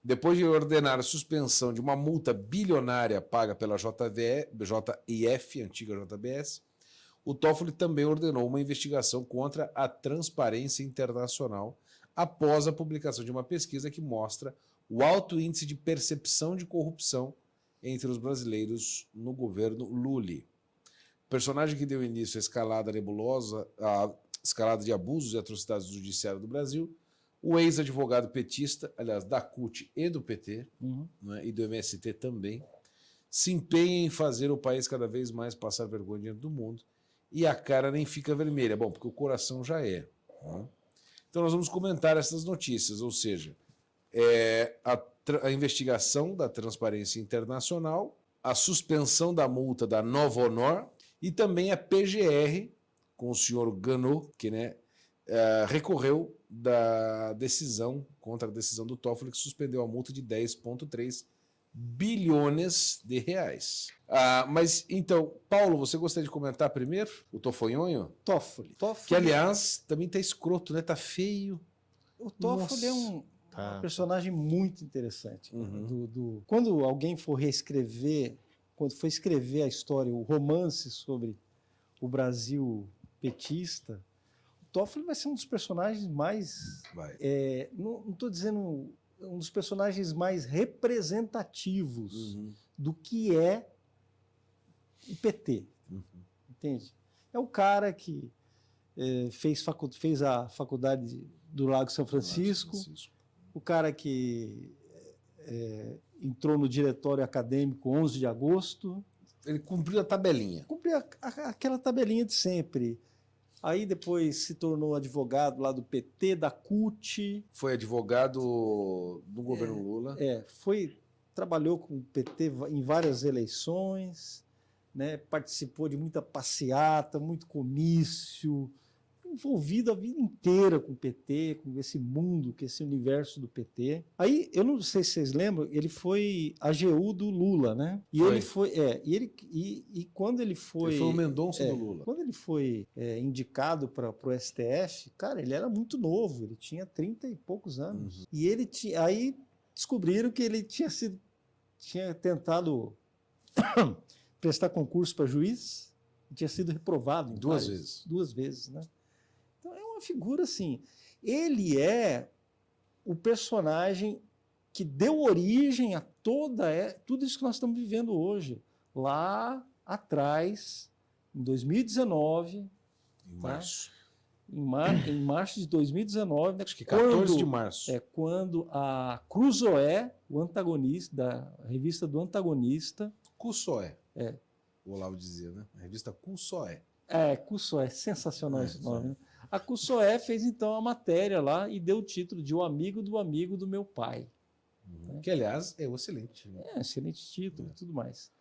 Depois de ordenar a suspensão de uma multa bilionária paga pela JIF, antiga JBS, o Toffoli também ordenou uma investigação contra a Transparência Internacional após a publicação de uma pesquisa que mostra o alto índice de percepção de corrupção entre os brasileiros no governo Lula. O personagem que deu início à escalada nebulosa, a escalada de abusos e atrocidades do judiciário do Brasil, o ex-advogado petista, aliás, da CUT e do PT, né, e do MST também, se empenha em fazer o país cada vez mais passar vergonha diante do mundo, e a cara nem fica vermelha, bom, porque o coração já é. Né? Então nós vamos comentar essas notícias, ou seja, a investigação da Transparência Internacional, a suspensão da multa da Nova Honor e também a PGR, com o senhor Ganot, que recorreu da decisão, contra a decisão do Toffoli, que suspendeu a multa de 10,3 bilhões de reais. Mas, então, Paulo, você gostaria de comentar primeiro o Tofonhonho? Toffoli. Que, aliás, também tá escroto, né? Tá feio. O Toffoli é um personagem muito interessante. Quando alguém for reescrever, quando for escrever a história, o romance sobre o Brasil petista, o Toffoli vai ser um dos personagens mais... não estou dizendo... um dos personagens mais representativos do que é o PT. Entende? É o cara que fez a faculdade do Lago São Francisco, o cara que entrou no diretório acadêmico 11 de agosto. Ele cumpriu a tabelinha. Cumpriu aquela tabelinha de sempre. Aí depois se tornou advogado lá do PT, da CUT. Foi advogado do governo Lula. Trabalhou com o PT em várias eleições, né, participou de muita passeata, muito comício, envolvido a vida inteira com o PT, com esse mundo, com esse universo do PT. Aí, eu não sei se vocês lembram, ele foi AGU do Lula, né? E quando ele foi... Ele foi o Mendonça do Lula. Quando ele foi indicado para o STF, cara, ele era muito novo, ele tinha 30 e poucos anos. E ele aí descobriram que ele tinha tentado prestar concurso para juiz e tinha sido reprovado. Duas vezes. Duas vezes, né? Então é uma figura assim. Ele é o personagem que deu origem a tudo isso que nós estamos vivendo hoje. Lá atrás, em 2019. Em março. Em março de 2019. Acho que 14 de março. Quando a Cruzoé, o antagonista, da revista do Antagonista. Cruzoé. O Olavo dizia, né? A revista Cruzoé. Cruzoé, sensacional esse nome. Né? A Cruzoé fez então a matéria lá e deu o título de O Amigo do Meu Pai. Né? Que, aliás, é excelente. Né? Excelente título e tudo mais.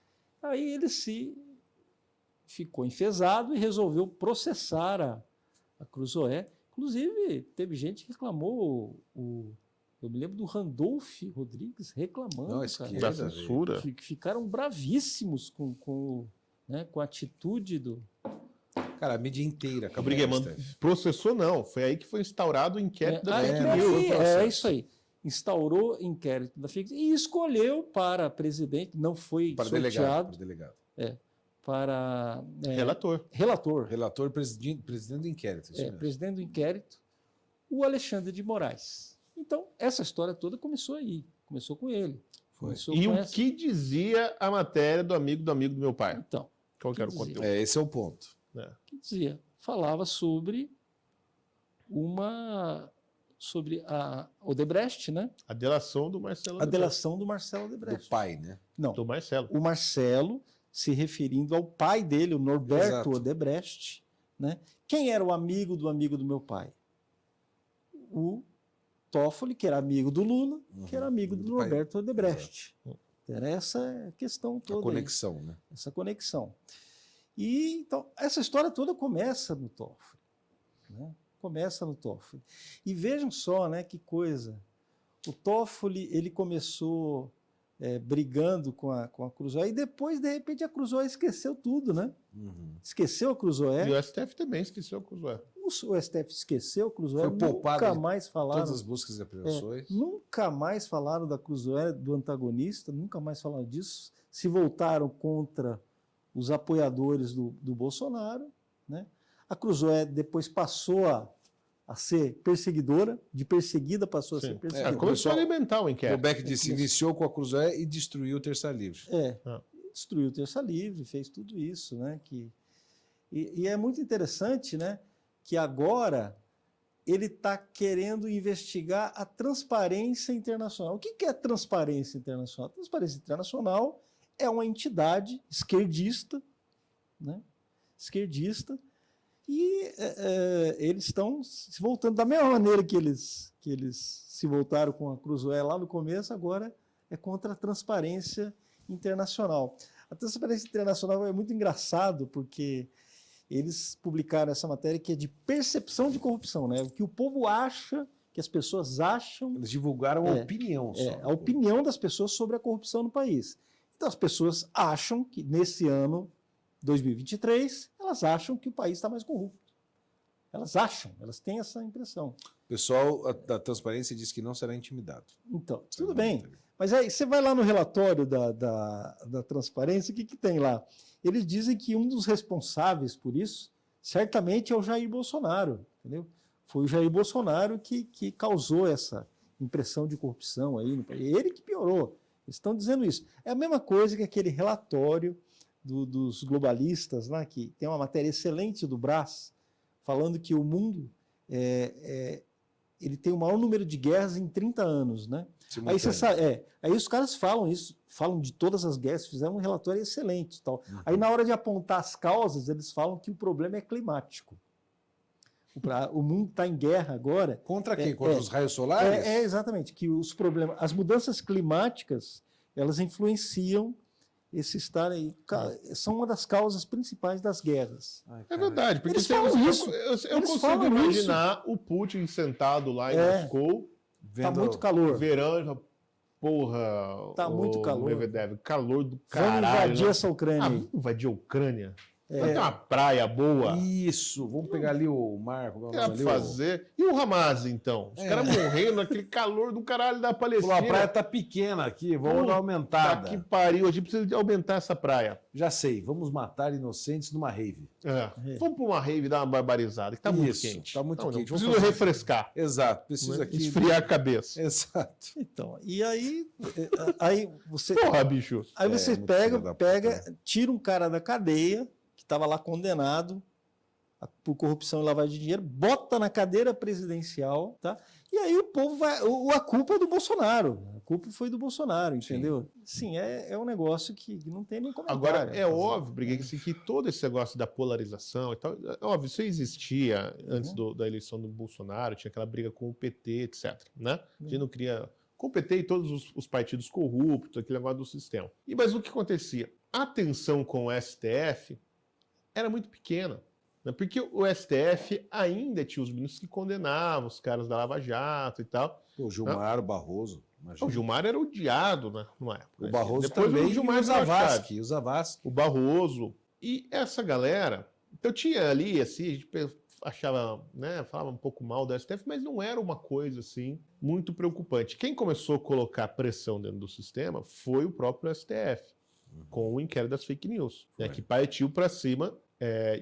Aí ele ficou enfesado e resolveu processar a Cruzoé. Inclusive, teve gente que reclamou, eu me lembro do Randolph Rodrigues reclamando. Da censura. Ficaram bravíssimos com a atitude do... Cara, a mídia inteira. Processou não, foi aí que foi instaurado o inquérito da fake news. É isso aí. Instaurou inquérito da fake news e escolheu para presidente, não foi sorteado. Para delegado. Para... Relator. Relator, presidente do inquérito. Presidente do inquérito, o Alexandre de Moraes. Então, essa história toda começou aí. Começou com ele. E o que dizia a matéria do amigo do meu pai? Então. Qual que era o conteúdo? Esse é o ponto. Que dizia? Falava sobre a Odebrecht, né? A delação do Marcelo Odebrecht. A delação do Marcelo Odebrecht. Do pai, né? Não. Do Marcelo. O Marcelo, se referindo ao pai dele, o Norberto Odebrecht, né? Quem era o amigo do meu pai? O Toffoli, que era amigo do Lula, que era amigo do Norberto Odebrecht. Era essa questão toda. A conexão, né? Essa conexão. E, então, essa história toda começa no Toffoli. Né? Começa no Toffoli. E vejam só, né, que coisa. O Toffoli, ele começou brigando com a Cruzoé, e depois, de repente, a Cruzoé esqueceu tudo, né? Esqueceu a Cruzoé. E o STF também esqueceu a Cruzoé. o STF esqueceu, Cruzoé, Foi poupado nunca mais falaram. Todas as buscas e apreensões. Nunca mais falaram da Cruzoé, do antagonista, nunca mais falaram disso. Se voltaram contra os apoiadores do Bolsonaro, né? A Cruzoé depois passou a ser perseguidora, de perseguida passou a ser perseguidora. Começou a alimentar o inquérito. O Beck disse, iniciou com a Cruzoé e destruiu o Terça Livre. Destruiu o Terça Livre, fez tudo isso, né? E é muito interessante, né, que agora ele está querendo investigar a transparência internacional. O que é transparência internacional? A transparência internacional é uma entidade esquerdista, né? Esquerdista, e eles estão se voltando da mesma maneira que eles se voltaram com a Cruzoé lá no começo, agora é contra a transparência internacional. A transparência internacional é muito engraçado, porque eles publicaram essa matéria que é de percepção de corrupção, né? O que o povo acha, que as pessoas acham... Eles divulgaram a opinião só. A opinião das pessoas sobre a corrupção no país. Então as pessoas acham que nesse ano, 2023, elas acham que o país está mais corrupto. Elas acham, elas têm essa impressão. O pessoal da transparência diz que não será intimidado. Então, tudo bem. Mas aí você vai lá no relatório da transparência, o que tem lá? Eles dizem que um dos responsáveis por isso, certamente, é o Jair Bolsonaro, entendeu? Foi o Jair Bolsonaro que causou essa impressão de corrupção aí no país. Ele que piorou. Eles estão dizendo isso. É a mesma coisa que aquele relatório dos globalistas lá, que tem uma matéria excelente do Brás, falando que o mundo ele tem o maior número de guerras em 30 anos, né? Aí, você sabe, aí os caras falam isso, falam de todas as guerras, fizeram um relatório excelente. Tal. Aí na hora de apontar as causas, eles falam que o problema é climático. O mundo está em guerra agora. Contra quem? Contra os raios solares? Exatamente, que os problemas, as mudanças climáticas, elas influenciam esse estar aí, são uma das causas principais das guerras. É verdade, porque eles falam isso. Eu consigo imaginar o Putin sentado lá em Moscou. Está muito calor. Verão, porra. Está muito calor. Calor do caralho. Vamos invadir essa Ucrânia. Vamos invadir a Ucrânia. Vai ter uma praia boa. Isso, vamos pegar ali o mar. Fazer. E o Hamas, então? Os caras morrendo naquele calor do caralho da Palestina. A praia tá pequena aqui, vamos dar uma aumentada. Que pariu, a gente precisa de aumentar essa praia. Já sei, vamos matar inocentes numa rave. Vamos para uma rave e dar uma barbarizada, que tá muito quente. Tá muito quente. Preciso refrescar. Exato, precisa aqui. Esfriar a cabeça. Exato. Então, e aí você... Porra, bicho. Aí você tira um cara da cadeia, estava lá condenado por corrupção e lavagem de dinheiro, bota na cadeira presidencial, tá? E aí o povo vai... A culpa é do Bolsonaro. A culpa foi do Bolsonaro, entendeu? Sim, é um negócio que não tem nem comentário. Agora, é óbvio, que todo esse negócio da polarização e tal, é óbvio, isso existia antes da eleição do Bolsonaro, tinha aquela briga com o PT, etc, né? A gente não queria... Com o PT e todos os partidos corruptos, aquele negócio do sistema. Mas o que acontecia? A tensão com o STF era muito pequena, né? Porque o STF ainda tinha os ministros que condenavam os caras da Lava Jato e tal. O Gilmar, o Barroso. O Gilmar era odiado, né, numa época. O Barroso depois também, o Gilmar o Zavascki. O Barroso. E essa galera... Então tinha ali, assim, a gente achava, né, falava um pouco mal do STF, mas não era uma coisa, assim, muito preocupante. Quem começou a colocar pressão dentro do sistema foi o próprio STF, com o inquérito das fake news, né, que partiu para cima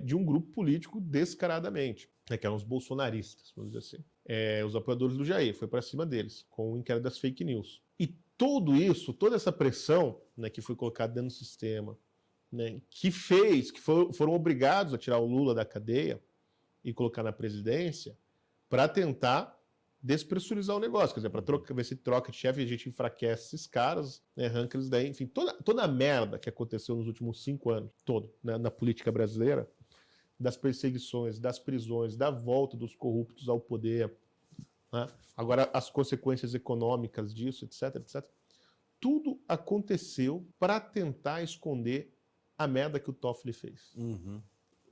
de um grupo político descaradamente, né, que eram os bolsonaristas, vamos dizer assim. Os apoiadores do Jair, foi para cima deles, com o inquérito das fake news. E tudo isso, toda essa pressão, né, que foi colocada dentro do sistema, né, que foram obrigados a tirar o Lula da cadeia e colocar na presidência para tentar despressurizar o negócio, quer dizer, para ver se troca de chefe, a gente enfraquece esses caras, né, arranca eles daí, enfim, toda a merda que aconteceu nos últimos 5 anos, né, na política brasileira, das perseguições, das prisões, da volta dos corruptos ao poder, né, agora as consequências econômicas disso, etc, etc, tudo aconteceu para tentar esconder a merda que o Toffoli fez.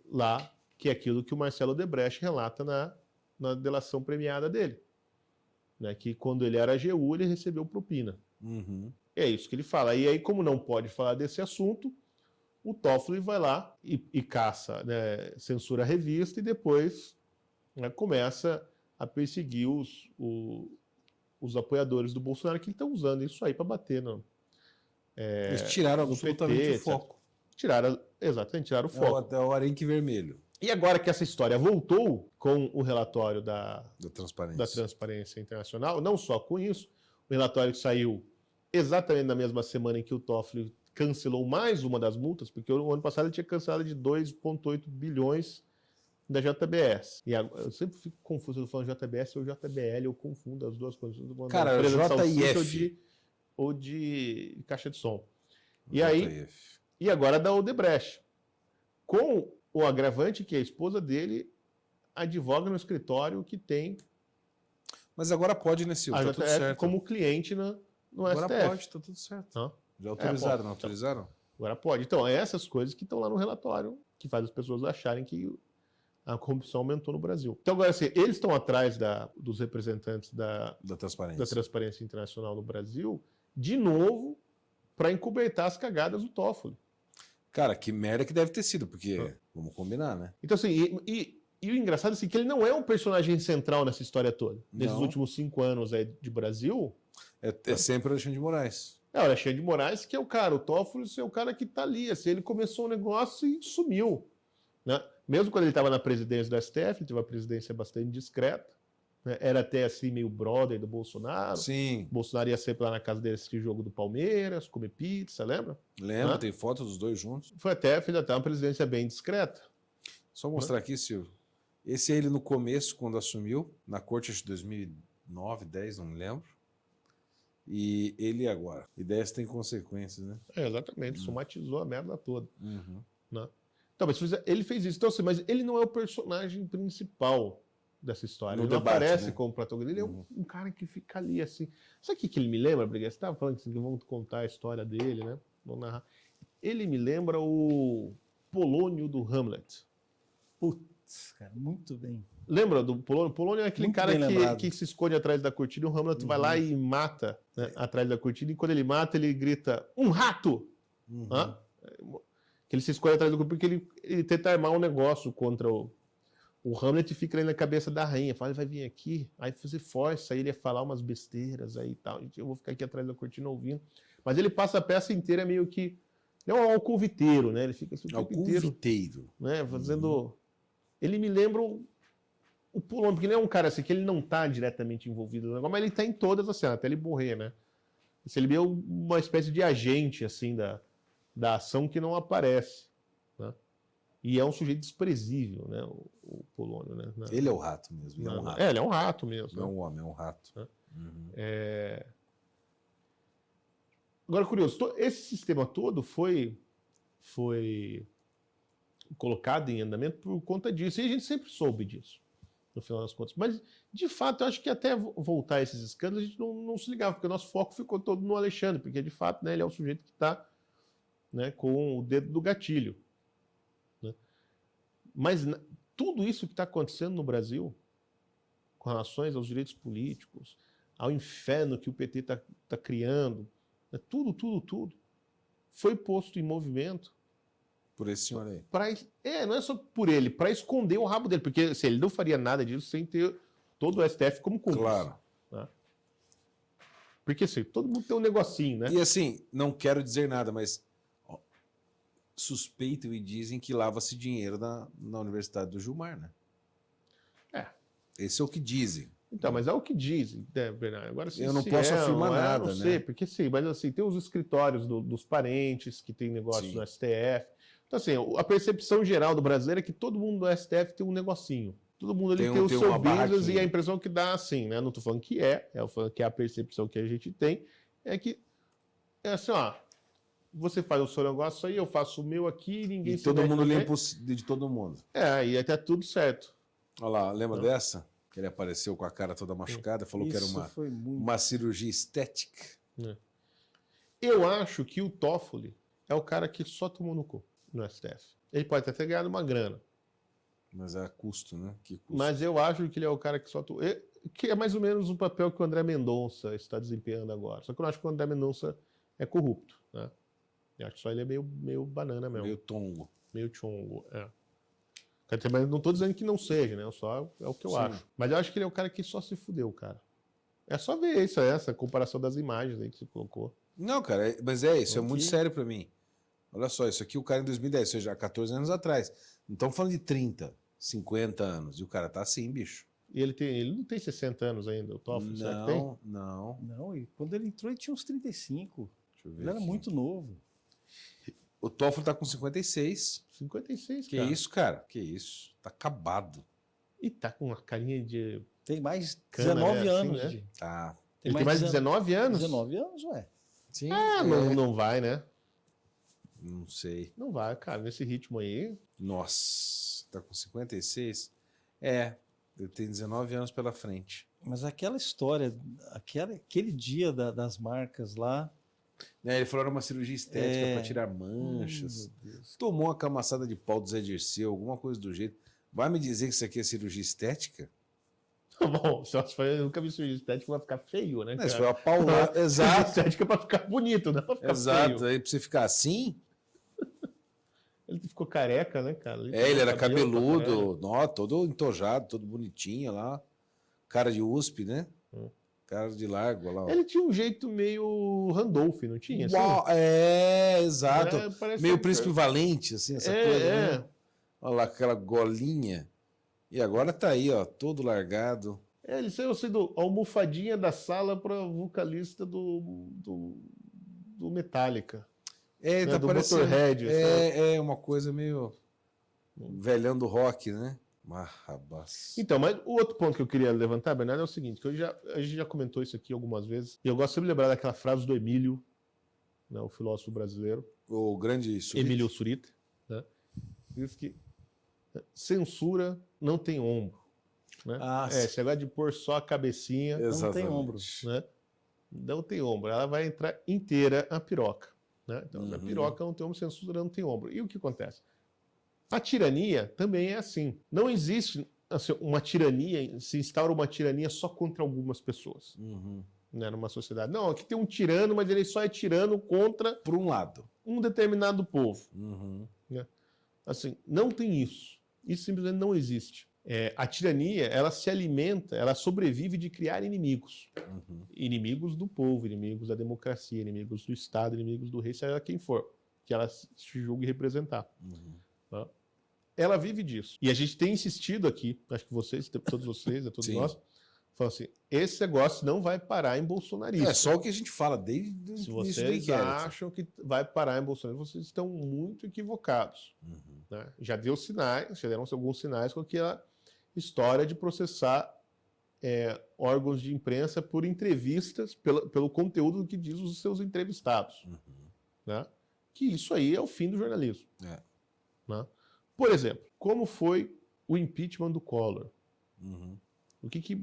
Lá, que é aquilo que o Marcelo Odebrecht relata na delação premiada dele. Né, que quando ele era AGU, ele recebeu propina. É isso que ele fala. E aí, como não pode falar desse assunto, o Toffoli vai lá e caça, né, censura a revista e depois né, começa a perseguir os apoiadores do Bolsonaro que estão usando isso aí para bater Eles tiraram no absolutamente PT, o foco. Exatamente, tiraram o foco. É o arenque vermelho E agora que essa história voltou com o relatório da Transparência Internacional, não só com isso, o relatório que saiu exatamente na mesma semana em que o Toffoli cancelou mais uma das multas, porque o ano passado ele tinha cancelado de 2,8 bilhões da JBS. E agora, eu sempre fico confuso, eu falo JBS ou JBL, eu confundo as duas coisas. Cara, JIF. Ou de caixa de som. E JIF. aí, e agora da Odebrecht. Com o agravante que a esposa dele advoga no escritório que tem Mas agora pode, né, Silvio? Tá tudo certo. como cliente no agora STF. Pode, tá tudo certo. Hã? Já autorizaram, pode. não autorizaram? Agora pode. Então, é essas coisas que estão lá no relatório que faz as pessoas acharem que a corrupção aumentou no Brasil. Então, agora, assim, eles estão atrás dos representantes da Transparência Internacional no Brasil, de novo, para encobertar as cagadas do Toffoli. Cara, que merda que deve ter sido, porque vamos combinar, né? Então, assim, e o engraçado é assim, que ele não é um personagem central nessa história toda. Nesses últimos 5 anos aí de Brasil. É sempre o Alexandre de Moraes. É o Alexandre de Moraes, que é o cara. O Toffoli é o cara que tá ali. Assim, ele começou o negócio e sumiu. Né? Mesmo quando ele estava na presidência do STF, ele teve uma presidência bastante discreta. Né? Era até assim meio brother do Bolsonaro. Sim. O Bolsonaro ia sempre lá na casa dele assistir jogo do Palmeiras, comer pizza, lembra? Lembro, tem foto dos dois juntos. Fez até uma presidência bem discreta. Só mostrar aqui, Silvio. Esse é ele no começo, quando assumiu, na corte, acho que 2009, 10, não me lembro. E ele agora. Ideias têm consequências, né? Exatamente, somatizou a merda toda. Uhum. Né? Então, mas ele fez isso. Então, assim, mas ele não é o personagem principal dessa história. No ele não debate, aparece né? como protagonista. Ele é um cara que fica ali, assim. Sabe o que ele me lembra, Brigues? Você estava falando assim, que vamos contar a história dele, né? Vamos narrar. Ele me lembra o Polônio do Hamlet. Putz, cara, muito bem. Lembra do Polônio? Polônio é aquele Muito cara bem que se esconde atrás da cortina e o Hamlet vai lá e mata, né, atrás da cortina. E quando ele mata, ele grita, um rato! Hã? Que ele se esconde atrás do cortina porque ele tenta armar um negócio contra o Hamlet e fica ali na cabeça da rainha. Fala, ele vai vir aqui, aí você força ele a falar umas besteiras aí e tal. Eu vou ficar aqui atrás da cortina ouvindo. Mas ele passa a peça inteira meio que... Ele é um alcoviteiro, né? Ele fica assim, o tempo inteiro, né? Fazendo... Ele me lembra o Polônio, porque ele é um cara assim que ele não está diretamente envolvido no negócio, mas ele está em todas as cenas, até ele morrer, né? Ele é uma espécie de agente assim da ação que não aparece, né? E é um sujeito desprezível, né? O Polônio, né? Ele é o rato mesmo. É um rato. Ele é um rato mesmo. Não é um homem, é um rato. Agora, curioso, esse sistema todo foi colocado em andamento por conta disso, e a gente sempre soube disso, no final das contas. Mas, de fato, eu acho que até voltar a esses escândalos, a gente não se ligava, porque o nosso foco ficou todo no Alexandre, porque, de fato, né, ele é o sujeito que está, né, com o dedo do gatilho. Né? Mas tudo isso que está acontecendo no Brasil, com relação aos direitos políticos, ao inferno que o PT está criando, né, tudo, foi posto em movimento por esse senhor aí. Não é só por ele, para esconder o rabo dele, porque assim, ele não faria nada disso sem ter todo o STF como cúmplice. Claro. Né? Porque assim, todo mundo tem um negocinho, né? E assim, não quero dizer nada, mas suspeitam e dizem que lava-se dinheiro na Universidade do Gilmar, né? Esse é o que dizem. Então, mas é o que dizem, né, Bernardo? Agora, eu não posso afirmar nada, não né? sei, porque sim, mas assim, tem os escritórios dos parentes que tem negócio no STF. Então, assim, a percepção geral do brasileiro é que todo mundo do STF tem um negocinho. Todo mundo ali tem o seu business e a impressão que dá assim, né? Não estou falando que eu falando que é a percepção que a gente tem, é que é assim, ó, você faz o seu negócio aí, eu faço o meu aqui, ninguém se todo mundo limpa de todo mundo. E até tudo certo. Olha lá, lembra dessa? Que ele apareceu com a cara toda machucada, falou que era uma cirurgia estética. Eu acho que o Toffoli é o cara que só tomou no cu no STF. Ele pode até ter ganhado uma grana. Mas é a custo, né? Que custo? Mas eu acho que ele é o cara que só tomou... Que é mais ou menos o papel que o André Mendonça está desempenhando agora. Só que eu não acho que o André Mendonça é corrupto, né? Eu acho que só ele é meio banana mesmo. Meio tongo. Meio chongo, Mas não estou dizendo que não seja, né? É o que eu acho. Mas eu acho que ele é o cara que só se fudeu, cara. É só ver essa comparação das imagens aí que você colocou. Não, cara, mas isso é muito sério para mim. Olha só, isso aqui o cara em 2010, ou seja, há 14 anos atrás. Não estamos falando de 30, 50 anos. E o cara tá assim, bicho. E ele não tem 60 anos ainda, o Toffoli, será que tem? Não. Não, e quando ele entrou ele tinha uns 35. Deixa eu ver Ele era aqui. muito novo. O Toffoli tá com 56. 56, Que cara. isso, cara? Que isso? Tá acabado. E tá com uma carinha de... Tem mais Cana, 19 né? anos. Assim, né? Tá. Ele tem mais de 19 anos? 19 anos, ué. Sim. Não vai, né? Não sei. Não vai, cara. Nesse ritmo aí... Nossa, tá com 56? Ele tem 19 anos pela frente. Mas aquela história, aquele dia das marcas lá... Ele falou que era uma cirurgia estética para tirar manchas. Meu Deus. Tomou uma camaçada de pau do Zé Dirceu, alguma coisa do jeito. Vai me dizer que isso aqui é cirurgia estética? Bom, eu nunca vi cirurgia estética, vai ficar feio, né, Não, cara? isso foi uma paulada. Cirurgia Exato. estética é pra ficar bonito, não é pra ficar Exato. feio. Aí pra você ficar assim, Ele ficou careca, né, cara? ele era cabelo pra cabeludo, todo entojado, todo bonitinho lá. Cara de USP, né? Cara de largo lá. Ó. Ele tinha um jeito meio Randolph, não tinha? Assim? Uau, exato. Parece Meio um- Príncipe Valente, assim, essa coisa. Né? Olha lá, aquela golinha. E agora tá aí, ó, todo largado. Ele saiu sendo a almofadinha da sala para vocalista do Metallica. Tá do parecendo. Motorhead. É uma coisa meio velhão do rock, né? Marrabás. Então, mas o outro ponto que eu queria levantar, Bernardo, é o seguinte, que a gente já comentou isso aqui algumas vezes, e eu gosto sempre de lembrar daquela frase do Emílio, né, o filósofo brasileiro, O grande Surita. Emílio Surita, né, diz que censura não tem ombro. Né? Esse negócio de pôr só a cabecinha, não tem ombro. né? Não tem ombro, ela vai entrar inteira a piroca. Né? Então, a piroca não tem ombro, censura não tem ombro. E o que acontece? A tirania também é assim. Não existe assim, uma tirania, se instaura uma tirania só contra algumas pessoas. Né, numa sociedade. Não, aqui tem um tirano, mas ele só é tirano contra... Por um lado. Um determinado povo. Né? Assim, não tem isso. Isso simplesmente não existe. A tirania, ela se alimenta, ela sobrevive de criar inimigos. Inimigos do povo, inimigos da democracia, inimigos do Estado, inimigos do rei, seja quem for, que ela se julgue representar. Tá? Ela vive disso. E a gente tem insistido aqui, acho que vocês, todos vocês, todos nós, falando assim, esse negócio não vai parar em bolsonarismo. É só o que a gente fala desde o Se início do vocês inquérito. acham que vai parar em bolsonarismo, vocês estão muito equivocados. Né? Já deram alguns sinais com aquela história de processar órgãos de imprensa por entrevistas, pelo conteúdo que diz os seus entrevistados. Né? Que isso aí é o fim do jornalismo. Né? Por exemplo, como foi o impeachment do Collor? O que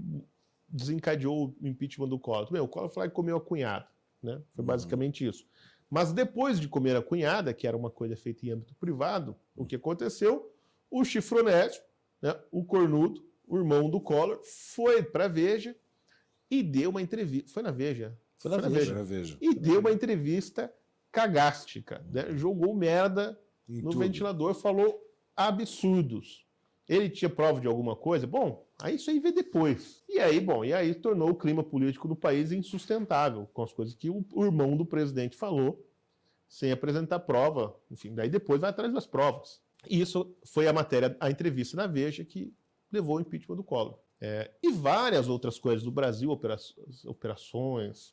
desencadeou o impeachment do Collor? Bem, o Collor foi lá e comeu a cunhada. Né? Foi basicamente isso. Mas depois de comer a cunhada, que era uma coisa feita em âmbito privado, o que aconteceu? O chifronésio, né, o cornudo, o irmão do Collor, foi para a Veja e deu uma entrevista. Foi na Veja? Foi na Veja. E deu uma entrevista cagástica. Né? Jogou merda no ventilador, falou absurdos. Ele tinha prova de alguma coisa? Bom, aí isso aí vê depois. E aí tornou o clima político do país insustentável, com as coisas que o irmão do presidente falou, sem apresentar prova. Enfim, daí depois vai atrás das provas. E isso foi a entrevista na Veja que levou ao impeachment do Collor. E várias outras coisas do Brasil, operações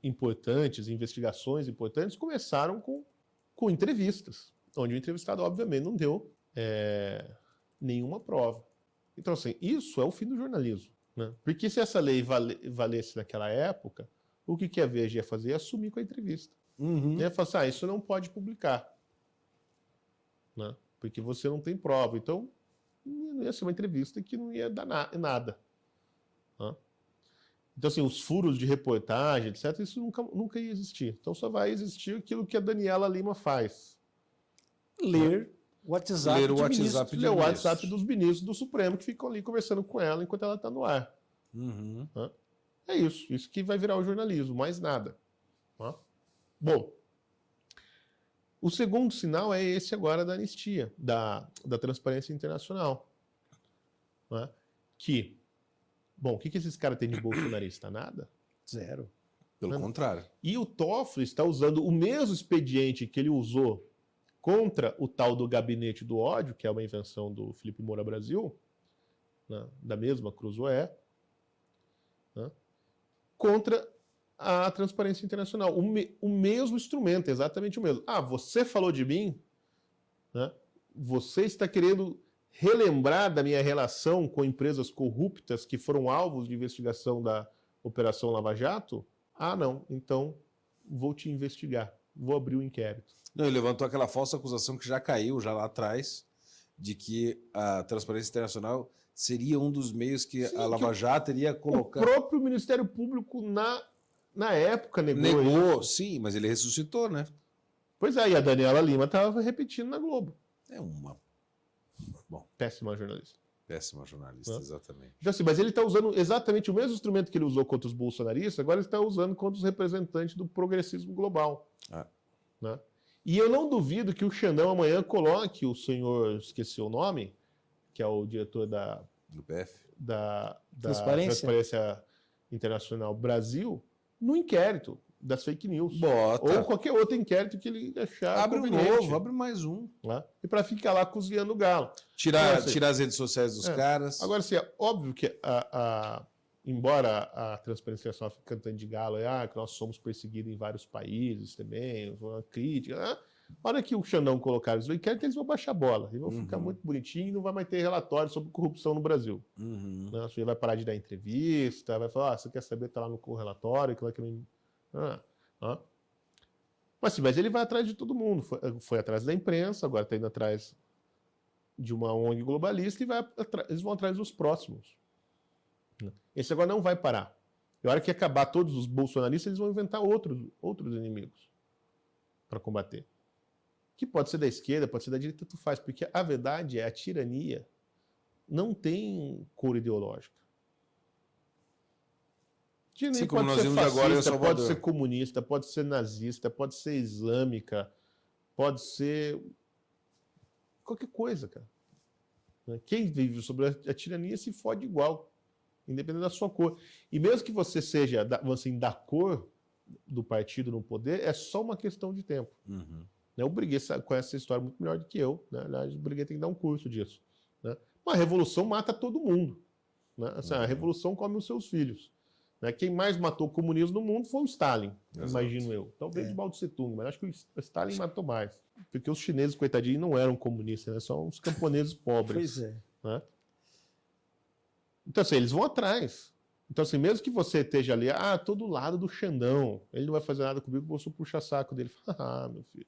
importantes, investigações importantes, começaram com entrevistas, onde o entrevistado, obviamente, não deu nenhuma prova. Então, assim, isso é o fim do jornalismo. Né? Porque se essa lei valesse naquela época, o que a Veja ia fazer? Ia assumir com a entrevista. Ia falar assim, isso não pode publicar. Né? Porque você não tem prova. Então, não ia ser uma entrevista que não ia dar nada. Né? Então, assim, os furos de reportagem, etc., isso nunca ia existir. Então, só vai existir aquilo que a Daniela Lima faz. Ler o WhatsApp dos ministros do Supremo que ficam ali conversando com ela enquanto ela está no ar. É isso. Isso que vai virar o jornalismo, mais nada. Bom, O segundo sinal é esse agora da anistia, da transparência internacional. Né? Que, bom, o que esses caras têm de bolsonarista? Nada. Zero. Pelo contrário. E o Toffoli está usando o mesmo expediente que ele usou contra o tal do gabinete do ódio, que é uma invenção do Felipe Moura Brasil, né, da mesma Cruzoé, né, contra a transparência internacional. O mesmo instrumento, exatamente o mesmo. Ah, você falou de mim, né, você está querendo relembrar da minha relação com empresas corruptas que foram alvos de investigação da Operação Lava Jato? Ah, não, então vou te investigar, vou abrir o inquérito. Não, ele levantou aquela falsa acusação que já caiu, já lá atrás, de que a Transparência Internacional seria um dos meios que a Lava Jato iria colocar. O próprio Ministério Público, na época, negou isso. Sim, mas ele ressuscitou, né? Pois é, e a Daniela Lima estava repetindo na Globo. É uma... Bom, péssima jornalista. Péssima jornalista, exatamente. Então, assim, mas ele está usando exatamente o mesmo instrumento que ele usou contra os bolsonaristas, agora ele está usando contra os representantes do progressismo global. Né? E eu não duvido que o Xandão amanhã coloque o senhor, esqueci o nome, que é o diretor do PF, da Transparência Internacional Brasil, no inquérito das fake news. Bota. Ou qualquer outro inquérito que ele achar conveniente. Abre um novo, abre mais um. Né? E para ficar lá cozinhando o galo. Tirar as redes sociais dos caras. Agora, assim, é óbvio que, embora a Transparência Internacional fique cantando de galo, que nós somos perseguidos em vários países também, uma crítica, né? A hora que o Xandão colocar isso no inquérito, eles vão baixar a bola. Eles vão ficar muito bonitinhos e não vai mais ter relatório sobre corrupção no Brasil. Né? Você vai parar de dar entrevista, vai falar, você quer saber, tá lá no relatório, que vai querer... Mas ele vai atrás de todo mundo. Foi atrás da imprensa, agora está indo atrás de uma ONG globalista e eles vão atrás dos próximos. Esse agora não vai parar. E a hora que acabar todos os bolsonaristas, eles vão inventar outros inimigos para combater. Que pode ser da esquerda, pode ser da direita, tu faz. Porque a verdade é a tirania não tem cor ideológica. Sim, pode nós ser vimos fascista, agora em Salvador. pode ser comunista, pode ser nazista, pode ser islâmica, pode ser qualquer coisa, cara. Quem vive sobre a tirania se fode igual, independente da sua cor. E mesmo que você seja assim, da cor do partido no poder, é só uma questão de tempo. O Briguet conhece essa história muito melhor do que eu. Né? Aliás, o Briguet tem que dar um curso disso. Né? Uma revolução mata todo mundo. Né? Assim, a revolução come os seus filhos. Né? Quem mais matou o comunismo no mundo foi o Stalin, imagino eu. Talvez o Mao Tse Tung, mas acho que o Stalin matou mais. Porque os chineses, coitadinhos, não eram comunistas, né? Só uns camponeses pobres. Pois é. Né? Então, assim, eles vão atrás. Então, assim, mesmo que você esteja ali, tô do lado do Xandão, ele não vai fazer nada comigo, eu vou puxar saco dele. Meu filho.